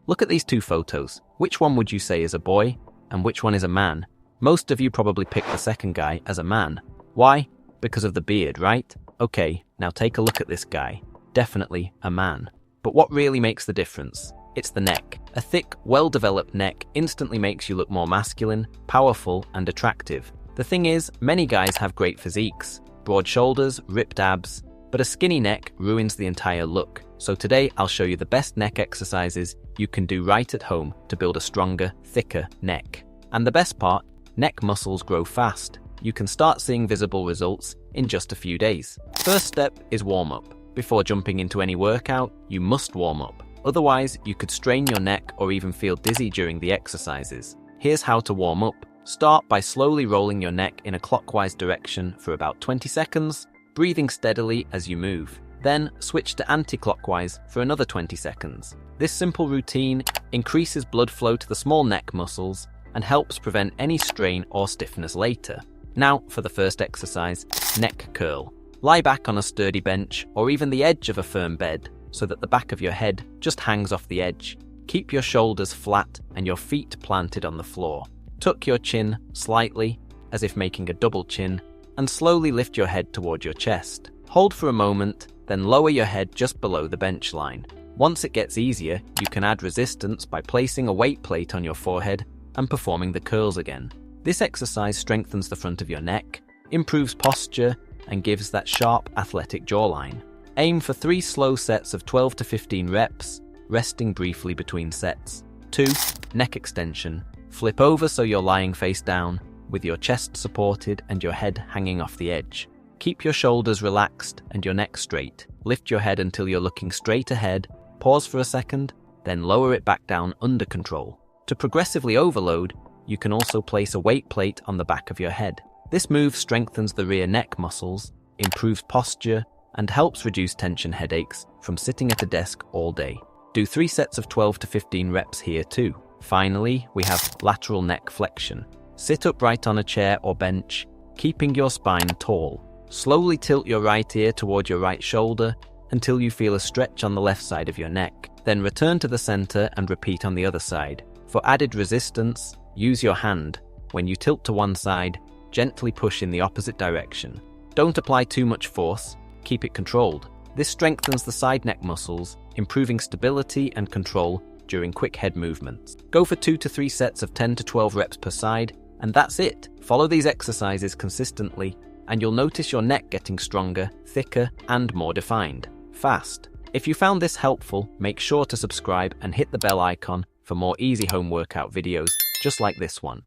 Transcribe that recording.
Look at these two photos. Which one would you say is a boy and which one is a man? Most of you probably picked the second guy as a man. Why? Because of the beard, right? Okay, now take a look at this guy. Definitely a man. But what really makes the difference? It's the neck. A thick, well-developed neck instantly makes you look more masculine, powerful, and attractive. The thing is, many guys have great physiques, broad shoulders, ripped abs, but a skinny neck ruins the entire look. So today I'll show you the best neck exercises you can do right at home to build a stronger, thicker neck. And the best part, neck muscles grow fast. You can start seeing visible results in just a few days. First step is warm up. Before jumping into any workout, you must warm up. Otherwise, you could strain your neck or even feel dizzy during the exercises. Here's how to warm up. Start by slowly rolling your neck in a clockwise direction for about 20 seconds, breathing steadily as you move. Then switch to anti-clockwise for another 20 seconds. This simple routine increases blood flow to the small neck muscles and helps prevent any strain or stiffness later. Now for the first exercise, neck curl. Lie back on a sturdy bench or even the edge of a firm bed so that the back of your head just hangs off the edge. Keep your shoulders flat and your feet planted on the floor. Tuck your chin slightly, as if making a double chin, and slowly lift your head toward your chest. Hold for a moment, then lower your head just below the bench line. Once it gets easier, you can add resistance by placing a weight plate on your forehead and performing the curls again. This exercise strengthens the front of your neck, improves posture, and gives that sharp, athletic jawline. Aim for 3 slow sets of 12 to 15 reps, resting briefly between sets. 2. Neck extension. Flip over so you're lying face down, with your chest supported and your head hanging off the edge. Keep your shoulders relaxed and your neck straight. Lift your head until you're looking straight ahead, pause for a second, then lower it back down under control. To progressively overload, you can also place a weight plate on the back of your head. This move strengthens the rear neck muscles, improves posture, and helps reduce tension headaches from sitting at a desk all day. Do 3 sets of 12 to 15 reps here too. Finally, we have lateral neck flexion. Sit upright on a chair or bench, keeping your spine tall. Slowly tilt your right ear toward your right shoulder until you feel a stretch on the left side of your neck. Then return to the center and repeat on the other side. For added resistance, use your hand. When you tilt to one side, gently push in the opposite direction. Don't apply too much force, keep it controlled. This strengthens the side neck muscles, improving stability and control during quick head movements. Go for 2 to 3 sets of 10 to 12 reps per side, and that's it. Follow these exercises consistently, and you'll notice your neck getting stronger, thicker, and more defined. Fast. If you found this helpful, make sure to subscribe and hit the bell icon for more easy home workout videos just like this one.